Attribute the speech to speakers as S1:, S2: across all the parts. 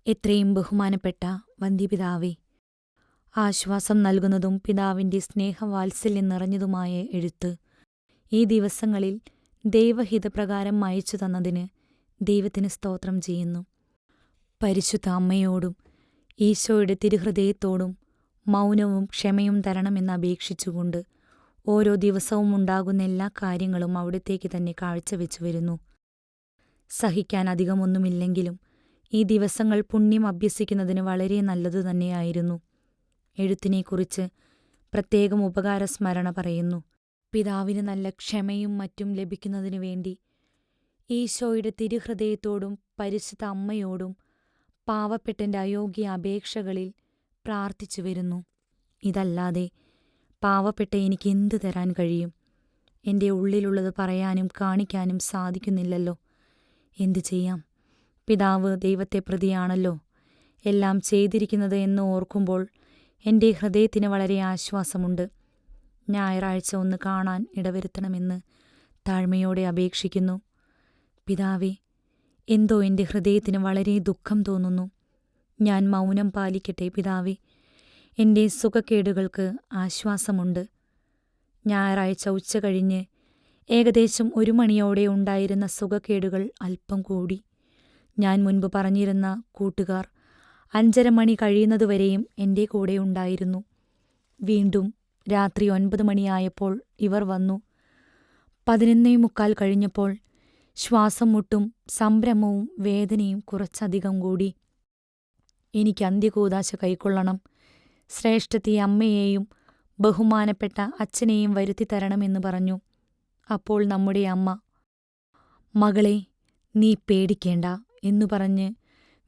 S1: എത്രയും ബഹുമാനപ്പെട്ട വന്ധ്യപിതാവേ, ആശ്വാസം നൽകുന്നതും പിതാവിൻ്റെ സ്നേഹവാത്സല്യം നിറഞ്ഞതുമായ എഴുത്ത് ഈ ദിവസങ്ങളിൽ ദൈവഹിതപ്രകാരം അയച്ചു തന്നതിന് ദൈവത്തിന് സ്തോത്രം ചെയ്യുന്നു. പരിശുദ്ധ അമ്മയോടും ഈശോയുടെ തിരുഹൃദയത്തോടും മൗനവും ക്ഷമയും തരണമെന്ന് അപേക്ഷിച്ചുകൊണ്ട് ഓരോ ദിവസവും ഉണ്ടാകുന്ന എല്ലാ കാര്യങ്ങളും അവിടത്തേക്ക് തന്നെ കാഴ്ചവെച്ചു വരുന്നു. സഹിക്കാൻ അധികമൊന്നുമില്ലെങ്കിലും ഈ ദിവസങ്ങൾ പുണ്യം അഭ്യസിക്കുന്നതിന് വളരെ നല്ലതു തന്നെയായിരുന്നു. എഴുത്തിനെക്കുറിച്ച് പ്രത്യേകം ഉപകാരസ്മരണ പറയുന്നു. പിതാവിന് നല്ല ക്ഷമയും മറ്റും ലഭിക്കുന്നതിനു വേണ്ടി ഈശോയുടെ തിരുഹൃദയത്തോടും പരിശുദ്ധ അമ്മയോടും പാവപ്പെട്ടൻ്റെ അയോഗ്യ അപേക്ഷകളിൽ പ്രാർത്ഥിച്ചു വരുന്നു. ഇതല്ലാതെ പാവപ്പെട്ട എനിക്ക് എന്തു തരാൻ കഴിയും? എൻ്റെ ഉള്ളിലുള്ളത് പറയാനും കാണിക്കാനും സാധിക്കുന്നില്ലല്ലോ. എന്തു ചെയ്യാം? പിതാവ് ദൈവത്തെ പ്രതിയാണല്ലോ എല്ലാം ചെയ്തിരിക്കുന്നത് എന്ന് ഓർക്കുമ്പോൾ എൻ്റെ ഹൃദയത്തിന് വളരെ ആശ്വാസമുണ്ട്. ഞായറാഴ്ച ഒന്ന് കാണാൻ ഇടവരുത്തണമെന്ന് താഴ്മയോടെ അപേക്ഷിക്കുന്നു. പിതാവേ, എന്തോ എൻ്റെ ഹൃദയത്തിന് വളരെ ദുഃഖം തോന്നുന്നു. ഞാൻ മൗനം പാലിക്കട്ടെ പിതാവേ. എൻ്റെ സുഖക്കേടുകൾക്ക് ആശ്വാസമുണ്ട്. ഞായറാഴ്ച ഉച്ച കഴിഞ്ഞ് ഏകദേശം 1 മണിയോടെ ഉണ്ടായിരുന്ന സുഖക്കേടുകൾ അല്പം കൂടി. ഞാൻ മുൻപ് പറഞ്ഞിരുന്ന കൂട്ടുകാർ 5:30 മണി കഴിയുന്നതുവരെയും എൻ്റെ കൂടെ ഉണ്ടായിരുന്നു. വീണ്ടും രാത്രി 9 മണിയായപ്പോൾ ഇവർ വന്നു. 11:45 കഴിഞ്ഞപ്പോൾ ശ്വാസം മുട്ടും സംഭ്രമവും വേദനയും കുറച്ചധികം കൂടി. എനിക്ക് അന്ത്യകൂദാശ കൈക്കൊള്ളണം. ശ്രേഷ്ഠത്തി അമ്മയെയും ബഹുമാനപ്പെട്ട അച്ഛനെയും വരുത്തി തരണമെന്ന് പറഞ്ഞു. അപ്പോൾ നമ്മുടെ അമ്മ, മകളെ, നീ പേടിക്കേണ്ട എന്നു പറഞ്ഞ്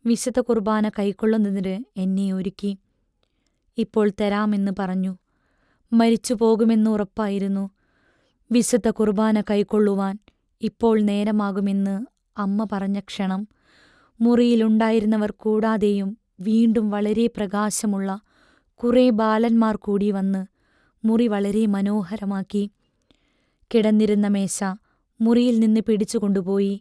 S1: വിശുദ്ധ കുർബാന കൈക്കൊള്ളുന്നതിന് എന്നെ ഒരുക്കി. ഇപ്പോൾ തരാമെന്ന് പറഞ്ഞു. മരിച്ചു പോകുമെന്ന് ഉറപ്പായിരുന്നു. വിശുദ്ധ കുർബാന കൈക്കൊള്ളുവാൻ ഇപ്പോൾ നേരമാകുമെന്ന് അമ്മ പറഞ്ഞ ക്ഷണം മുറിയിലുണ്ടായിരുന്നവർ കൂടാതെയും വീണ്ടും വളരെ പ്രകാശമുള്ള കുറേ ബാലന്മാർ കൂടി വന്ന് മുറി വളരെ മനോഹരമാക്കി. കിടന്നിരുന്ന മേശ മുറിയിൽ നിന്ന് പിടിച്ചുകൊണ്ടുപോയി.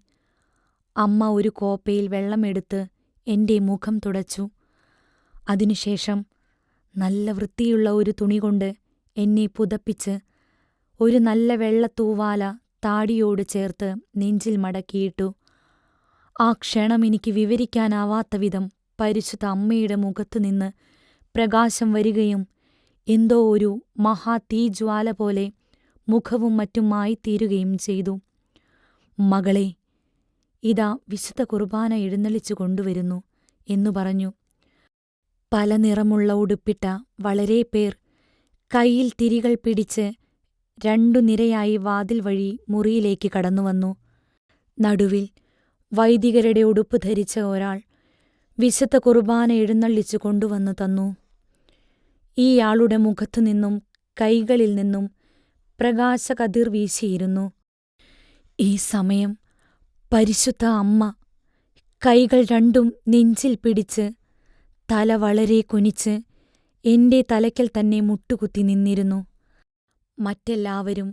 S1: അമ്മ ഒരു കോപ്പയിൽ വെള്ളമെടുത്ത് എൻ്റെ മുഖം തുടച്ചു. അതിനുശേഷം നല്ല വൃത്തിയുള്ള ഒരു തുണി കൊണ്ട് എന്നെ പുതപ്പിച്ച് ഒരു നല്ല വെള്ളത്തൂവാല താടിയോട് ചേർത്ത് നെഞ്ചിൽ മടക്കിയിട്ടു. ആ ക്ഷണം എനിക്ക് വിവരിക്കാനാവാത്ത വിധം പരിശുദ്ധ അമ്മയുടെ മുഖത്തുനിന്ന് പ്രകാശം വരികയും എന്തോ ഒരു മഹാതീജ്വാല പോലെ മുഖവും മറ്റുമായിത്തീരുകയും ചെയ്തു. മകളെ, ഇതാ വിശുദ്ധ കുർബാന എഴുന്നള്ളിച്ചു കൊണ്ടുവരുന്നു എന്നു പറഞ്ഞു. പല നിറമുള്ള ഉടുപ്പിട്ട വളരെ പേർ കയ്യിൽ തിരികൾ പിടിച്ച് 2 നിരയായി വാതിൽ വഴി മുറിയിലേക്ക് കടന്നുവന്നു. നടുവിൽ വൈദികരുടെ ഉടുപ്പ് ധരിച്ച ഒരാൾ വിശുദ്ധ കുർബാന എഴുന്നള്ളിച്ചു കൊണ്ടുവന്നു തന്നു. ഈയാളുടെ മുഖത്തുനിന്നും കൈകളിൽ നിന്നും പ്രകാശകതിർ വീശിയിരുന്നു. ഈ സമയം പരിശുദ്ധ അമ്മ കൈകൾ രണ്ടും നെഞ്ചിൽ പിടിച്ച് തല വളരെ കുനിച്ച് എൻ്റെ തലയ്ക്കൽ തന്നെ മുട്ടുകുത്തി നിന്നിരുന്നു. മറ്റെല്ലാവരും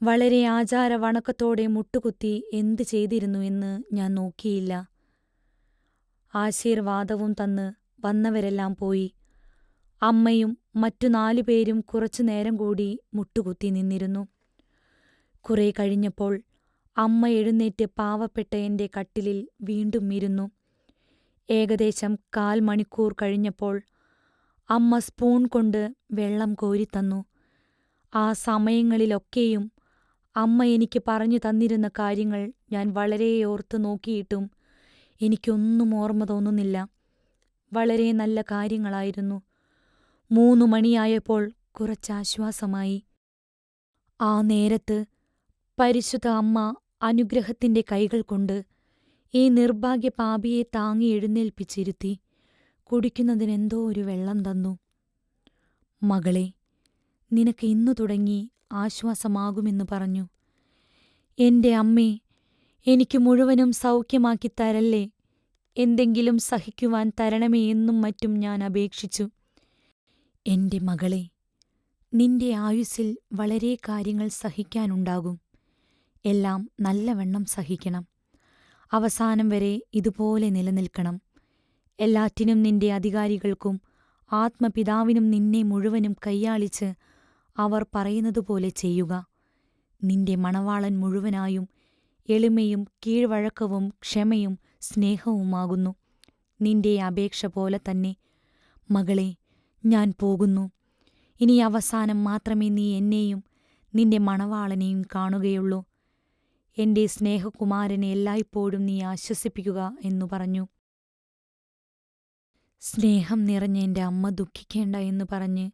S1: വളരെ ആചാരവണക്കത്തോടെ മുട്ടുകുത്തി എന്തു ചെയ്തിരുന്നു എന്ന് ഞാൻ നോക്കിയില്ല. ആശീർവാദവും തന്ന് വന്നവരെല്ലാം പോയി. അമ്മയും മറ്റു 4 പേരും കുറച്ചുനേരം കൂടി മുട്ടുകുത്തി നിന്നിരുന്നു. കുറെ കഴിഞ്ഞപ്പോൾ അമ്മ എഴുന്നേറ്റ് പാവപ്പെട്ട എൻ്റെ കട്ടിലിൽ വീണ്ടും ഇരുന്നു. ഏകദേശം 1/4 മണിക്കൂർ കഴിഞ്ഞപ്പോൾ അമ്മ സ്പൂൺ കൊണ്ട് വെള്ളം കോരിത്തന്നു. ആ സമയങ്ങളിലൊക്കെയും അമ്മ എനിക്ക് പറഞ്ഞു തന്നിരുന്ന കാര്യങ്ങൾ ഞാൻ വളരെ ഓർത്തു നോക്കിയിട്ടും എനിക്കൊന്നും ഓർമ്മ തോന്നുന്നില്ല. വളരെ നല്ല കാര്യങ്ങളായിരുന്നു. 3 മണിയായപ്പോൾ കുറച്ചാശ്വാസമായി. ആ നേരത്ത് പരിശുദ്ധ അമ്മ അനുഗ്രഹത്തിൻ്റെ കൈകൾ കൊണ്ട് ഈ നിർഭാഗ്യ പാപിയെ താങ്ങി എഴുന്നേൽപ്പിച്ചിരുത്തി കുടിക്കുന്നതിനെന്തോ ഒരു വെള്ളം തന്നു. മകളെ, നിനക്ക് ഇന്നു തുടങ്ങി ആശ്വാസമാകുമെന്ന് പറഞ്ഞു. എൻ്റെ അമ്മേ, എനിക്ക് മുഴുവനും സൗഖ്യമാക്കി തരല്ലേ, എന്തെങ്കിലും സഹിക്കുവാൻ തരണമേ എന്നും മറ്റും ഞാൻ അപേക്ഷിച്ചു. എൻ്റെ മകളെ, നിന്റെ ആയുസ്സിൽ വളരെ കാര്യങ്ങൾ സഹിക്കാനുണ്ടാകും. എല്ലാം നല്ലവണ്ണം സഹിക്കണം. അവസാനം വരെ ഇതുപോലെ നിലനിൽക്കണം. എല്ലാറ്റിനും നിന്റെ അധികാരികൾക്കും ആത്മപിതാവിനും നിന്നെ മുഴുവനും കയ്യാളിച്ച് അവർ പറയുന്നതുപോലെ ചെയ്യുക. നിന്റെ മണവാളൻ മുഴുവനായും എളിമയും കീഴ്വഴക്കവും ക്ഷമയും സ്നേഹവുമാകുന്നു. നിന്റെ അപേക്ഷ പോലെ തന്നെ. മകളെ, ഞാൻ പോകുന്നു. ഇനി അവസാനം മാത്രമേ നീ എന്നെയും നിന്റെ മണവാളനെയും കാണുകയുള്ളൂ. എന്റെ സ്നേഹകുമാരനെ എല്ലായ്പ്പോഴും നീ ആശ്വസിപ്പിക്കുക എന്നു പറഞ്ഞു. സ്നേഹം നിറഞ്ഞ എൻ്റെ അമ്മ ദുഃഖിക്കേണ്ട എന്നു പറഞ്ഞ്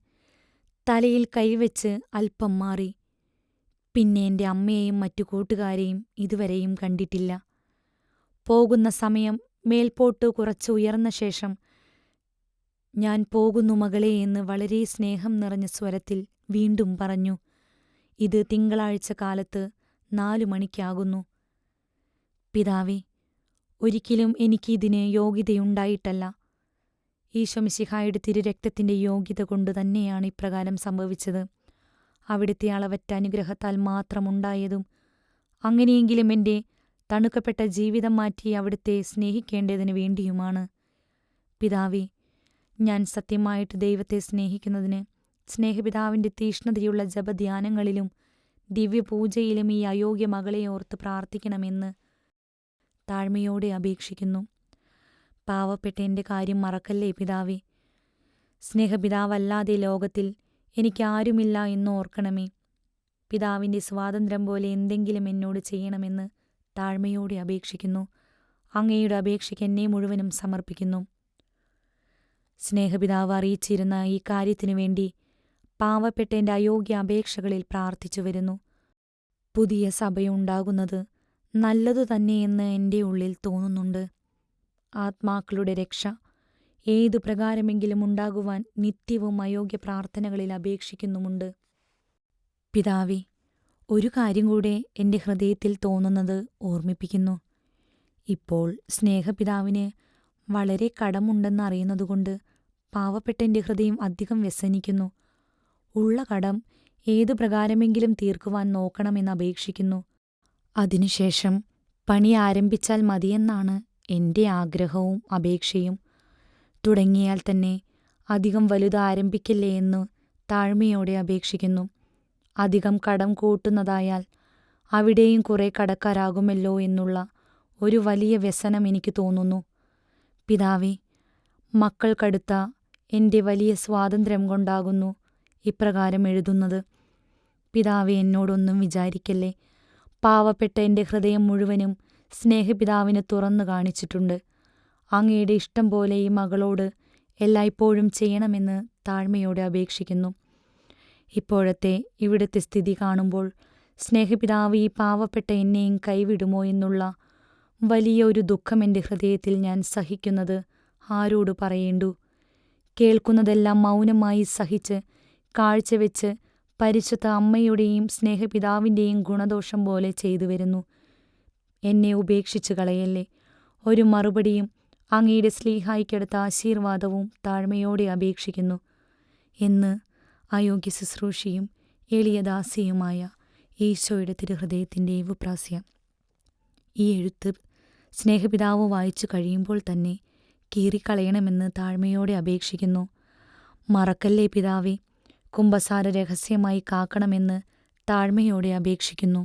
S1: തലയിൽ കൈവച്ച് അല്പം മാറി. പിന്നെ എൻ്റെ അമ്മയെയും മറ്റു കൂട്ടുകാരെയും ഇതുവരെയും കണ്ടിട്ടില്ല. പോകുന്ന സമയം മേൽപോട്ട് കുറച്ച് ഉയർന്ന ശേഷം, ഞാൻ പോകുന്നു മകളെ എന്ന് വളരെ സ്നേഹം നിറഞ്ഞ സ്വരത്തിൽ വീണ്ടും പറഞ്ഞു. ഇത് തിങ്കളാഴ്ച കാലത്ത് 4 മണിക്കാകുന്നു. പിതാവേ, ഒരിക്കലും എനിക്കിതിന് യോഗ്യതയുണ്ടായിട്ടല്ല. ഈശോമിശിഹായുടെ തിരുരക്തത്തിൻ്റെ യോഗ്യത കൊണ്ട് തന്നെയാണ് ഇപ്രകാരം സംഭവിച്ചത്. അവിടുത്തെ അളവറ്റ അനുഗ്രഹത്താൽ മാത്രമുണ്ടായതും അങ്ങനെയെങ്കിലും എൻ്റെ തണുക്കപ്പെട്ട ജീവിതം മാറ്റി അവിടുത്തെ സ്നേഹിക്കേണ്ടതിന് വേണ്ടിയുമാണ്. പിതാവേ, ഞാൻ സത്യമായിട്ട് ദൈവത്തെ സ്നേഹിക്കുന്നതിന് സ്നേഹപിതാവിൻ്റെ തീഷ്ണതയുള്ള ജപധ്യാനങ്ങളിലും ദിവ്യപൂജയിലും ഈ അയോഗ്യ മകളെ ഓർത്ത് പ്രാർത്ഥിക്കണമെന്ന് താഴ്മയോടെ അപേക്ഷിക്കുന്നു. പാവപ്പെട്ട എൻ്റെ കാര്യം മറക്കല്ലേ പിതാവേ. സ്നേഹപിതാവല്ലാതെ ലോകത്തിൽ എനിക്കാരുമില്ല എന്ന് ഓർക്കണമേ. പിതാവിൻ്റെ സ്വാതന്ത്ര്യം പോലെ എന്തെങ്കിലും എന്നോട് ചെയ്യണമെന്ന് താഴ്മയോടെ അപേക്ഷിക്കുന്നു. അങ്ങയുടെ അപേക്ഷയ്ക്ക് എന്നെ മുഴുവനും സമർപ്പിക്കുന്നു. സ്നേഹപിതാവ് അറിയിച്ചിരുന്ന ഈ കാര്യത്തിനു വേണ്ടി പാവപ്പെട്ട എൻ്റെ അയോഗ്യ അപേക്ഷകളിൽ പ്രാർത്ഥിച്ചു വരുന്നു. പുതിയ സഭയുണ്ടാകുന്നത് നല്ലതു തന്നെയെന്ന് എൻ്റെ ഉള്ളിൽ തോന്നുന്നുണ്ട്. ആത്മാക്കളുടെ രക്ഷ ഏതു പ്രകാരമെങ്കിലും ഉണ്ടാകുവാൻ നിത്യവും അയോഗ്യ പ്രാർത്ഥനകളിൽ അപേക്ഷിക്കുന്നുമുണ്ട്. പിതാവേ, ഒരു കാര്യം കൂടെ എൻ്റെ ഹൃദയത്തിൽ തോന്നുന്നത് ഓർമ്മിപ്പിക്കുന്നു. ഇപ്പോൾ സ്നേഹപിതാവിന് വളരെ കടമുണ്ടെന്ന് അറിയുന്നതുകൊണ്ട് പാവപ്പെട്ട എൻ്റെ ഹൃദയം അധികം വ്യസനിക്കുന്നു. ഉള്ള കടം ഏതു പ്രകാരമെങ്കിലും തീർക്കുവാൻ നോക്കണമെന്ന് അപേക്ഷിക്കുന്നു. അതിനുശേഷം പണി ആരംഭിച്ചാൽ മതിയെന്നാണ് എൻ്റെ ആഗ്രഹവും അപേക്ഷയും. തുടങ്ങിയാൽ തന്നെ അധികം വലുത് ആരംഭിക്കില്ലേ എന്ന് താഴ്മയോടെ അപേക്ഷിക്കുന്നു. അധികം കടം കൂട്ടുന്നതായാൽ അവിടെയും കുറേ കടക്കാരാകുമല്ലോ എന്നുള്ള ഒരു വലിയ വ്യസനം എനിക്ക് തോന്നുന്നു. പിതാവേ, മക്കൾക്കടുത്ത എൻ്റെ വലിയ സ്വാതന്ത്ര്യം കൊണ്ടാകുന്നു ഇപ്രകാരം എഴുതുന്നത്. പിതാവേ, എന്നോടൊന്നും വിചാരിക്കല്ലേ. പാവപ്പെട്ട എൻ്റെ ഹൃദയം മുഴുവനും സ്നേഹപിതാവിന് തുറന്നു കാണിച്ചിട്ടുണ്ട്. അങ്ങയുടെ ഇഷ്ടം പോലെ ഈ മകളോട് എല്ലായ്പ്പോഴും ചെയ്യണമെന്ന് താഴ്മയോടെ അപേക്ഷിക്കുന്നു. ഇപ്പോഴത്തെ ഇവിടുത്തെ സ്ഥിതി കാണുമ്പോൾ സ്നേഹപിതാവ് ഈ പാവപ്പെട്ട എന്നെയും കൈവിടുമോ എന്നുള്ള വലിയ ഒരു ദുഃഖം എൻ്റെ ഹൃദയത്തിൽ ഞാൻ സഹിക്കുന്നത് ആരോട് പറയേണ്ടു? കേൾക്കുന്നതെല്ലാം മൗനമായി സഹിച്ച് കാഴ്ചവെച്ച് പരിശുദ്ധ അമ്മയുടെയും സ്നേഹപിതാവിൻ്റെയും ഗുണദോഷം പോലെ ചെയ്തു വരുന്നു. എന്നെ ഉപേക്ഷിച്ചു കളയല്ലേ. ഒരു മറുപടിയും അങ്ങയുടെ സ്ലീഹായ്ക്കെടുത്ത ആശീർവാദവും താഴ്മയോടെ അപേക്ഷിക്കുന്നു എന്ന് അയോഗ്യ ശുശ്രൂഷയും എളിയദാസിയുമായ ഈശോയുടെ തിരുഹൃദയത്തിൻ്റെ ഏവുപ്രാസ്യം. ഈ എഴുത്ത് സ്നേഹപിതാവ് വായിച്ചു കഴിയുമ്പോൾ തന്നെ കീറിക്കളയണമെന്ന് താഴ്മയോടെ അപേക്ഷിക്കുന്നു. മറക്കല്ലേ പിതാവേ, കുമ്പസാര രഹസ്യമായി കാക്കണമെന്ന് താഴ്മയോടെ അപേക്ഷിക്കുന്നു.